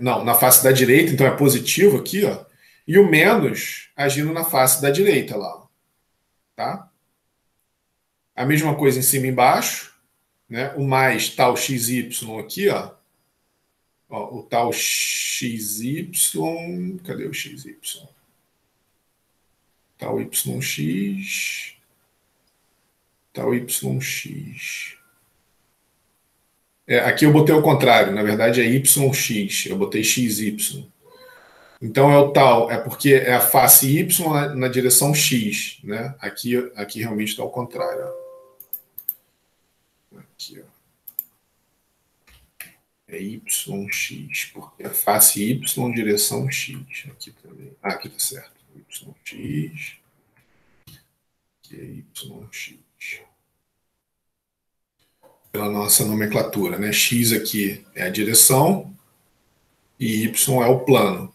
Não, na face da direita, então é positivo aqui, ó. E o menos agindo na face da direita lá, ó. Tá? A mesma coisa em cima e embaixo, né? O mais tal XY aqui, ó. Ó, o tal XY, cadê o XY? Tal YX, tal YX. Aqui eu botei ao contrário, na verdade é YX, eu botei XY. Então é o tal, é porque é a face Y na direção X, né? Aqui realmente está ao contrário. Ó. Aqui, ó. É YX, porque a face Y direção X. Aqui também. Aqui tá certo. YX. Aqui é YX. Pela nossa nomenclatura, né? X aqui é a direção e Y é o plano.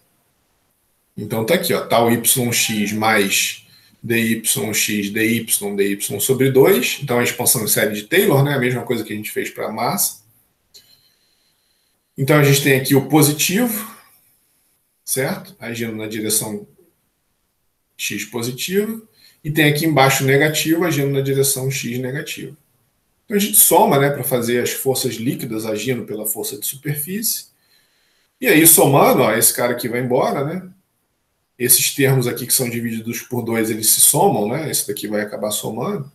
Então tá aqui, ó, tal YX mais DYX, DY sobre 2. Então a expansão em série de Taylor, né? A mesma coisa que a gente fez para a massa. Então a gente tem aqui o positivo, certo? Agindo na direção X positiva. E tem aqui embaixo o negativo, agindo na direção X negativa. Então a gente soma, né, para fazer as forças líquidas agindo pela força de superfície. E aí, somando, ó, esse cara aqui vai embora, né? Esses termos aqui que são divididos por 2, eles se somam, né? Esse daqui vai acabar somando.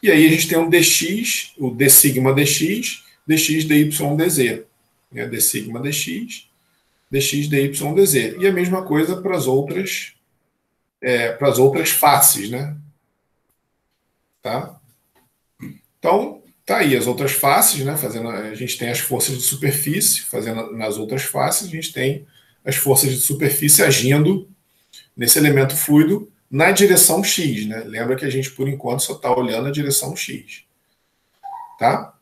E aí a gente tem um dx, o d sigma dx, dx dy dz. Né? D sigma dx, dx dy dz. E a mesma coisa para as outras faces, né? Tá? Então, tá aí as outras faces, né? A gente tem as forças de superfície, fazendo nas outras faces, a gente tem as forças de superfície agindo nesse elemento fluido na direção X, né? Lembra que a gente, por enquanto, só está olhando a direção X. Tá?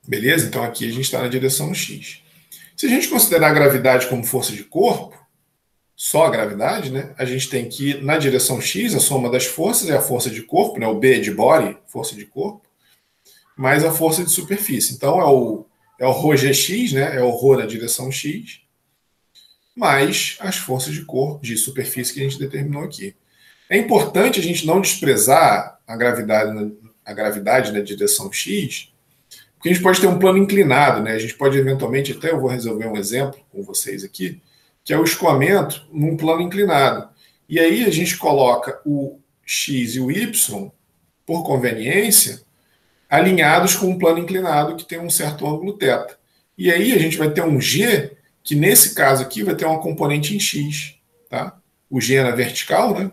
Beleza? Então, aqui a gente está na direção X. Se a gente considerar a gravidade como força de corpo, só a gravidade, né? A gente tem que, na direção X, a soma das forças é a força de corpo, né? O B de body, força de corpo, mais a força de superfície. Então, é o ρgx, né? É o ρ na direção X, mais as forças de corpo, de superfície que a gente determinou aqui. É importante a gente não desprezar a gravidade na direção X, porque a gente pode ter um plano inclinado, né? A gente pode eventualmente, até eu vou resolver um exemplo com vocês aqui, que é o escoamento num plano inclinado. E aí a gente coloca o x e o y, por conveniência, alinhados com um plano inclinado que tem um certo ângulo θ. E aí a gente vai ter um g, que nesse caso aqui vai ter uma componente em x. Tá? O g é na vertical, né?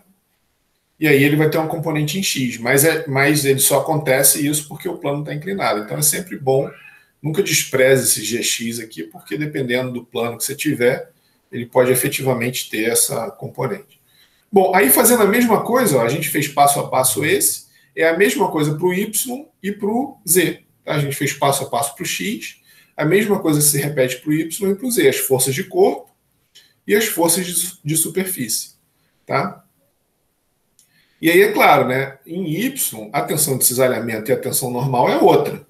E aí ele vai ter uma componente em x. Mas ele só acontece isso porque o plano está inclinado. Então é sempre bom, nunca despreze esse gx aqui, porque dependendo do plano que você tiver, ele pode efetivamente ter essa componente. Bom, aí fazendo a mesma coisa, ó, a gente fez passo a passo esse, é a mesma coisa para o y e para o z. Tá? A gente fez passo a passo para o x, a mesma coisa se repete para o y e para o z, as forças de corpo e as forças de superfície. Tá? E aí, é claro, né, em y, a tensão de cisalhamento e a tensão normal é outra.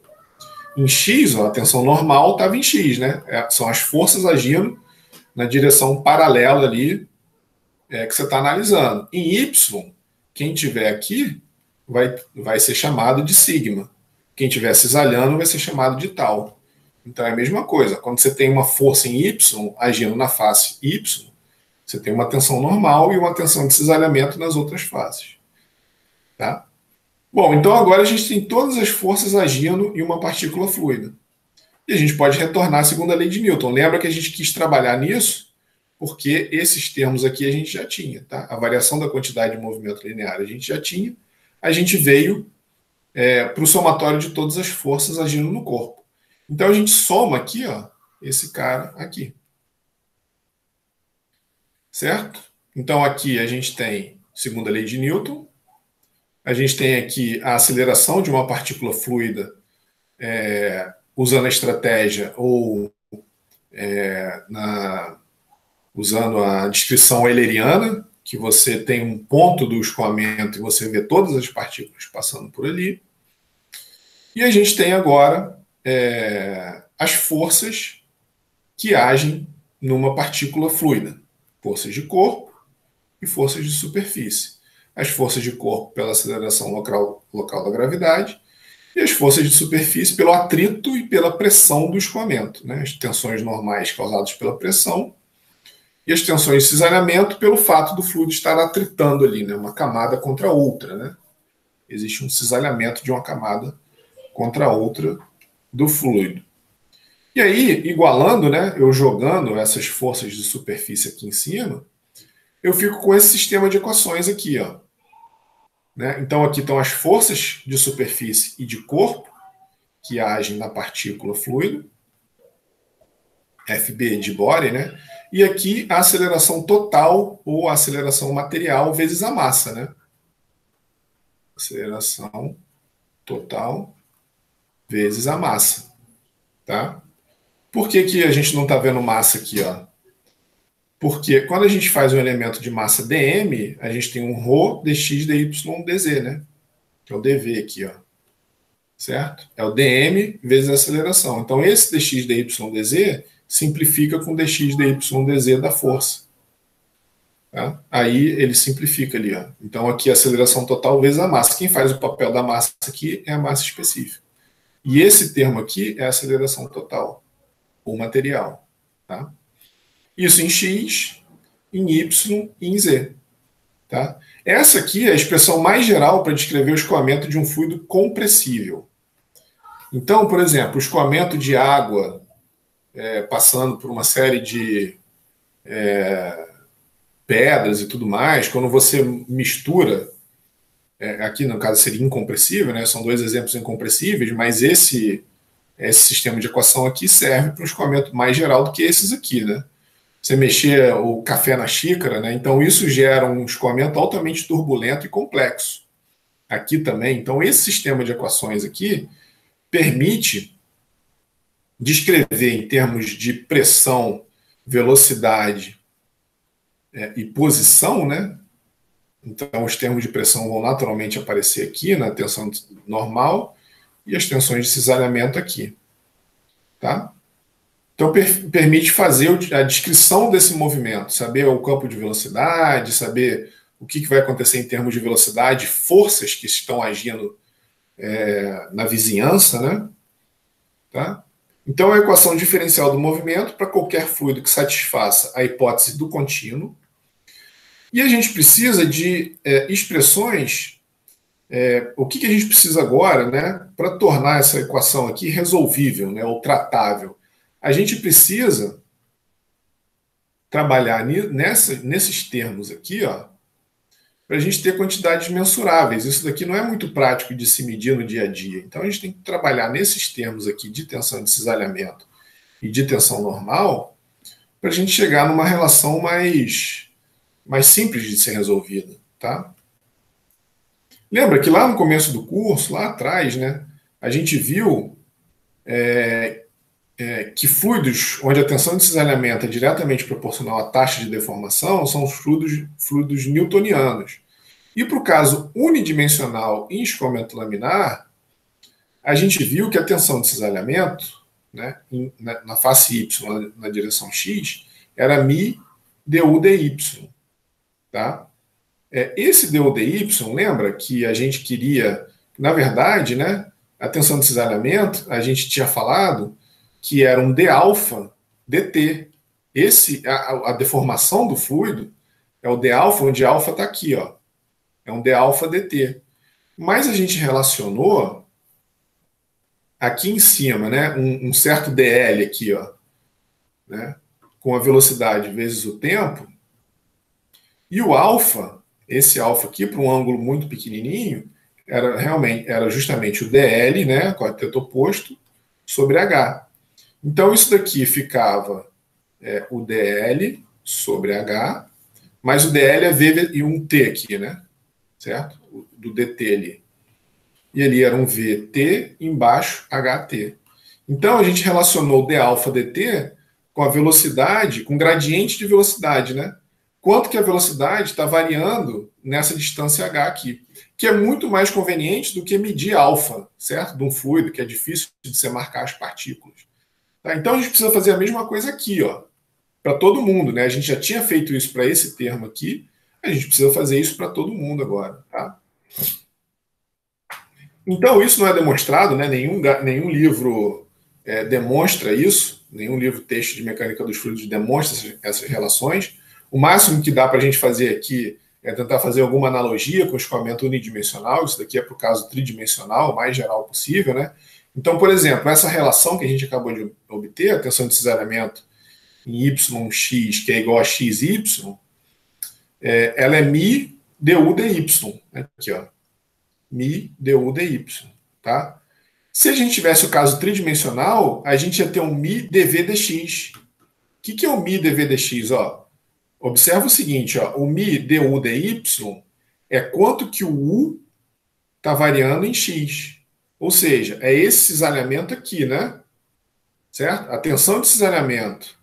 Em x, ó, a tensão normal estava em x, né? São as forças agindo na direção paralela ali que você está analisando. Em Y, quem tiver aqui vai ser chamado de sigma. Quem estiver cisalhando vai ser chamado de tal. Então é a mesma coisa. Quando você tem uma força em Y agindo na face Y, você tem uma tensão normal e uma tensão de cisalhamento nas outras faces. Tá? Bom, então agora a gente tem todas as forças agindo em uma partícula fluida. E a gente pode retornar à segunda lei de Newton. Lembra que a gente quis trabalhar nisso porque esses termos aqui a gente já tinha. Tá? A variação da quantidade de movimento linear a gente já tinha. A gente veio para o somatório de todas as forças agindo no corpo. Então a gente soma aqui, ó, esse cara aqui. Certo? Então aqui a gente tem segunda lei de Newton. A gente tem aqui a aceleração de uma partícula fluida usando a estratégia ou usando a descrição euleriana, que você tem um ponto do escoamento e você vê todas as partículas passando por ali. E a gente tem agora as forças que agem numa partícula fluida. Forças de corpo e forças de superfície. As forças de corpo pela aceleração local da gravidade e as forças de superfície pelo atrito e pela pressão do escoamento. Né? As tensões normais causadas pela pressão e as tensões de cisalhamento pelo fato do fluido estar atritando ali, né? Uma camada contra a outra. Né? Existe um cisalhamento de uma camada contra a outra do fluido. E aí, igualando, né, eu jogando essas forças de superfície aqui em cima, eu fico com esse sistema de equações aqui. Ó. Né? Então aqui estão as forças de superfície e de corpo que agem na partícula fluida, FB de Bore, né? E aqui a aceleração total ou a aceleração material vezes a massa. Né? Aceleração total vezes a massa. Tá? Por que a gente não está vendo massa aqui? Ó? Porque quando a gente faz um elemento de massa dm, a gente tem um ρ dx dy dz, né? Que é o dv aqui, ó. Certo? É o dm vezes a aceleração. Então, esse dx dy dz simplifica com dx dy dz da força. Tá? Aí ele simplifica ali, ó. Então, aqui a aceleração total vezes a massa. Quem faz o papel da massa aqui é a massa específica. E esse termo aqui é a aceleração total, ou material. Tá? Isso em x, em y e em z. Tá? Essa aqui é a expressão mais geral para descrever o escoamento de um fluido compressível. Então, por exemplo, o escoamento de água passando por uma série de pedras e tudo mais, quando você mistura, aqui no caso seria incompressível, né? São dois exemplos incompressíveis, mas esse sistema de equação aqui serve para um escoamento mais geral do que esses aqui, né? Você mexer o café na xícara, né? Então isso gera um escoamento altamente turbulento e complexo. Aqui também. Então esse sistema de equações aqui permite descrever em termos de pressão, velocidade e posição, né? Então os termos de pressão vão naturalmente aparecer aqui na tensão normal e as tensões de cisalhamento aqui. Tá? Então, permite fazer a descrição desse movimento, saber o campo de velocidade, saber o que vai acontecer em termos de velocidade, forças que estão agindo na vizinhança, né? Tá? Então, a equação diferencial do movimento para qualquer fluido que satisfaça a hipótese do contínuo. E a gente precisa de expressões. O que a gente precisa agora, né, para tornar essa equação aqui resolvível, né, ou tratável? A gente precisa trabalhar nesses termos aqui, para a gente ter quantidades mensuráveis. Isso daqui não é muito prático de se medir no dia a dia. Então, a gente tem que trabalhar nesses termos aqui de tensão de cisalhamento e de tensão normal para a gente chegar numa relação mais simples de ser resolvida. Tá? Lembra que lá no começo do curso, lá atrás, né, a gente viu que fluidos onde a tensão de cisalhamento é diretamente proporcional à taxa de deformação são os fluidos newtonianos. E para o caso unidimensional em escoamento laminar, a gente viu que a tensão de cisalhamento, né, na face Y, na direção X, era mi du dy, tá? Esse du dy, lembra que a gente queria, na verdade, né, a tensão de cisalhamento, a gente tinha falado que era um d alfa dt. A deformação do fluido é o d alfa, onde alfa está aqui, ó. É um d alfa dt. Mas a gente relacionou aqui em cima, né, um certo dl aqui, ó, né, com a velocidade vezes o tempo, e o alfa, esse alfa aqui, para um ângulo muito pequenininho, era justamente o dl, né, com o teto oposto, sobre h. Então, isso daqui ficava o dl sobre h, mas o dl é v e um t aqui, né, certo? Do dt ali. E ali era um vt, embaixo ht. Então, a gente relacionou o d alfa dt com a velocidade, com gradiente de velocidade, né? Quanto que a velocidade está variando nessa distância h aqui, que é muito mais conveniente do que medir alfa, certo? De um fluido, que é difícil de você marcar as partículas. Tá? Então a gente precisa fazer a mesma coisa aqui, ó, para todo mundo, né? A gente já tinha feito isso para esse termo aqui, a gente precisa fazer isso para todo mundo agora, tá? Então isso não é demonstrado, né? Nenhum livro demonstra isso, nenhum livro texto de mecânica dos fluidos demonstra essas relações. O máximo que dá para a gente fazer aqui é tentar fazer alguma analogia com o escoamento unidimensional. Isso daqui é para o caso tridimensional, o mais geral possível, né? Então, por exemplo, essa relação que a gente acabou de obter, a tensão de cisalhamento em yx, que é igual a xy, ela é mi du dy, aqui, ó, mi du dy, tá? Se a gente tivesse o caso tridimensional, a gente ia ter um mi dv dx. O que é o mi dv dx? Ó, observa o seguinte, ó, o mi du dy é quanto que o u está variando em x. Ou seja, é esse cisalhamento aqui, né? Certo? A tensão de cisalhamento,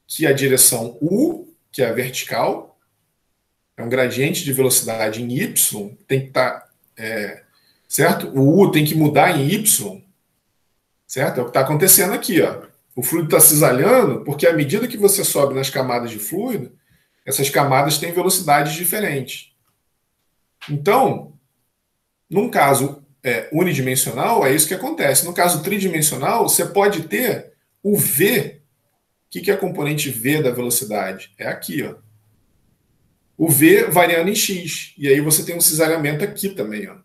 que é a direção u, que é a vertical, é um gradiente de velocidade em y, tem que estar... certo? O u tem que mudar em y, certo? É o que está acontecendo aqui, ó. O fluido está cisalhando porque à medida que você sobe nas camadas de fluido, essas camadas têm velocidades diferentes. Então, num caso unidimensional, é isso que acontece. No caso tridimensional, você pode ter o v. O que é a componente v da velocidade? É aqui, ó. O v variando em x. E aí você tem um cisalhamento aqui também, ó.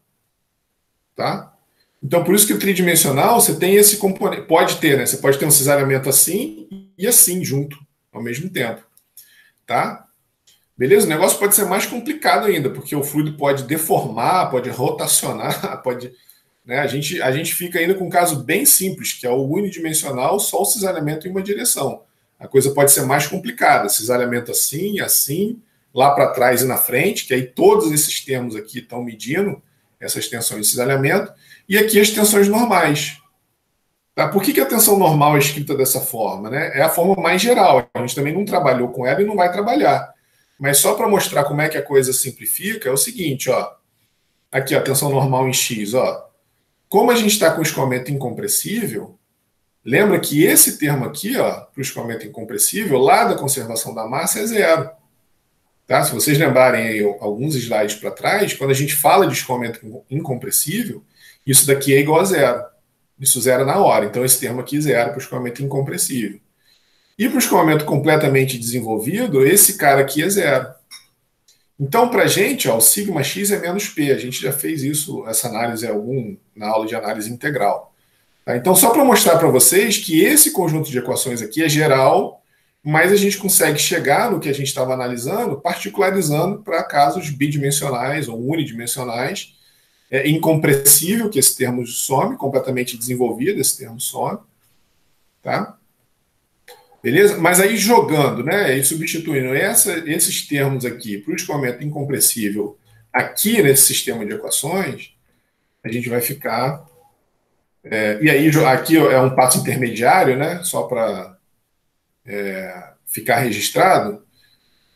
Tá? Então, por isso que o tridimensional, você tem esse componente. Pode ter, né? Você pode ter um cisalhamento assim e assim junto, ao mesmo tempo. Tá? Beleza? O negócio pode ser mais complicado ainda, porque o fluido pode deformar, pode rotacionar, pode... Né? A gente fica ainda com um caso bem simples, que é o unidimensional, só o cisalhamento em uma direção. A coisa pode ser mais complicada, cisalhamento assim, assim, lá para trás e na frente, que aí todos esses termos aqui estão medindo essas tensões de cisalhamento, e aqui as tensões normais. Tá? Por que a tensão normal é escrita dessa forma? Né? É a forma mais geral, a gente também não trabalhou com ela e não vai trabalhar. Mas só para mostrar como é que a coisa simplifica, é o seguinte, ó. Aqui, ó, tensão normal em X, ó. Como a gente está com o escoamento incompressível, lembra que esse termo aqui, ó, para o escoamento incompressível, lá da conservação da massa é zero. Tá? Se vocês lembrarem aí alguns slides para trás, quando a gente fala de escoamento incompressível, isso daqui é igual a zero. Isso zero na hora. Então esse termo aqui zero para o escoamento incompressível. E para o escoamento completamente desenvolvido, esse cara aqui é zero. Então, para a gente, ó, o sigma x é menos p. A gente já fez isso, essa análise na aula de análise integral. Tá? Então, só para mostrar para vocês que esse conjunto de equações aqui é geral, mas a gente consegue chegar no que a gente estava analisando, particularizando para casos bidimensionais ou unidimensionais, incompressível, que esse termo some, completamente desenvolvido, esse termo some. Tá? Beleza? Mas aí jogando, né, e substituindo esses termos aqui para o escoamento incompressível aqui nesse sistema de equações, a gente vai ficar... e aí aqui é um passo intermediário, né, só para ficar registrado,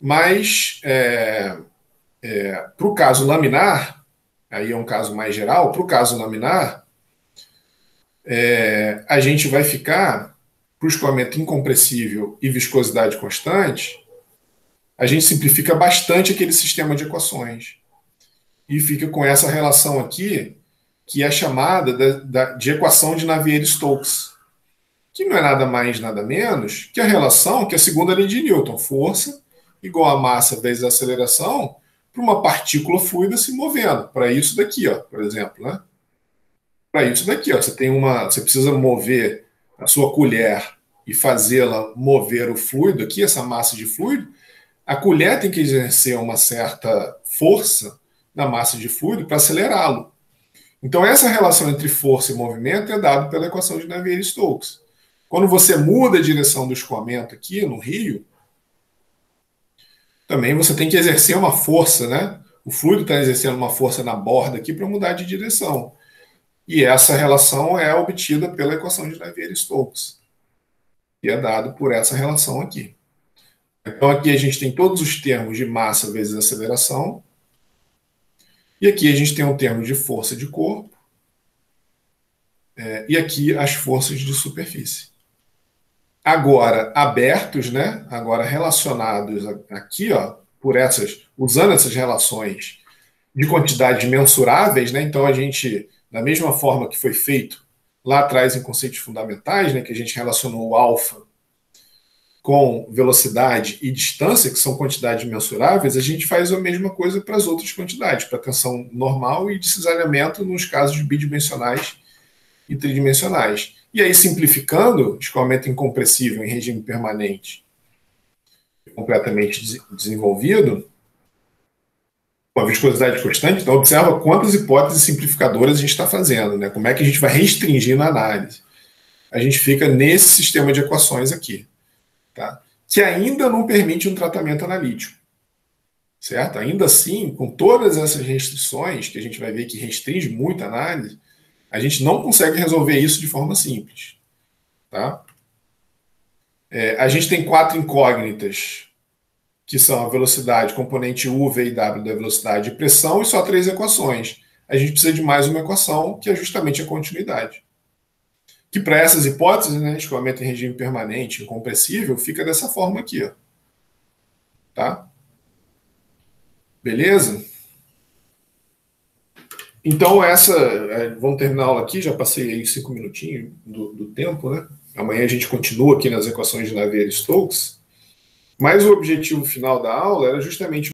mas para o caso laminar, aí é um caso mais geral, para o caso laminar, a gente vai ficar para o escoamento incompressível e viscosidade constante, a gente simplifica bastante aquele sistema de equações. E fica com essa relação aqui, que é chamada de equação de Navier-Stokes, que não é nada mais, nada menos que a relação que é a segunda lei de Newton, força igual a massa vezes a aceleração para uma partícula fluida se movendo. Para isso daqui, ó, por exemplo, né? Para isso daqui, ó, você precisa mover a sua colher e fazê-la mover o fluido aqui, essa massa de fluido. A colher tem que exercer uma certa força na massa de fluido para acelerá-lo. Então, essa relação entre força e movimento é dada pela equação de Navier-Stokes. Quando você muda a direção do escoamento aqui no rio, também você tem que exercer uma força, né? O fluido está exercendo uma força na borda aqui para mudar de direção. E essa relação é obtida pela equação de Navier-Stokes, que é dado por essa relação aqui. Então, aqui a gente tem todos os termos de massa vezes aceleração. E aqui a gente tem um termo de força de corpo. E aqui as forças de superfície. Agora, abertos, né? Agora relacionados aqui, ó, usando essas relações de quantidades mensuráveis, né? Então, a gente, da mesma forma que foi feito lá atrás em conceitos fundamentais, né? Que a gente relacionou o alfa com velocidade e distância, que são quantidades mensuráveis, a gente faz a mesma coisa para as outras quantidades, para tensão normal e de cisalhamento nos casos bidimensionais e tridimensionais. E aí, simplificando, escoamento incompressível em regime permanente, completamente desenvolvido, com a viscosidade constante, então observa quantas hipóteses simplificadoras a gente está fazendo, né? Como é que a gente vai restringir a análise. A gente fica nesse sistema de equações aqui. Tá? Que ainda não permite um tratamento analítico, certo? Ainda assim, com todas essas restrições, que a gente vai ver que restringe muito a análise, a gente não consegue resolver isso de forma simples. Tá? A gente tem 4 incógnitas, que são a velocidade, componente U, V e W da velocidade e pressão, e só 3 equações. A gente precisa de mais uma equação, que é justamente a continuidade. Que para essas hipóteses, né, escoamento em regime permanente, incompressível, fica dessa forma aqui. Ó. Tá? Beleza? Então, vamos terminar a aula aqui, já passei aí 5 minutinhos do tempo, né? Amanhã a gente continua aqui nas equações de Navier-Stokes, mas o objetivo final da aula era justamente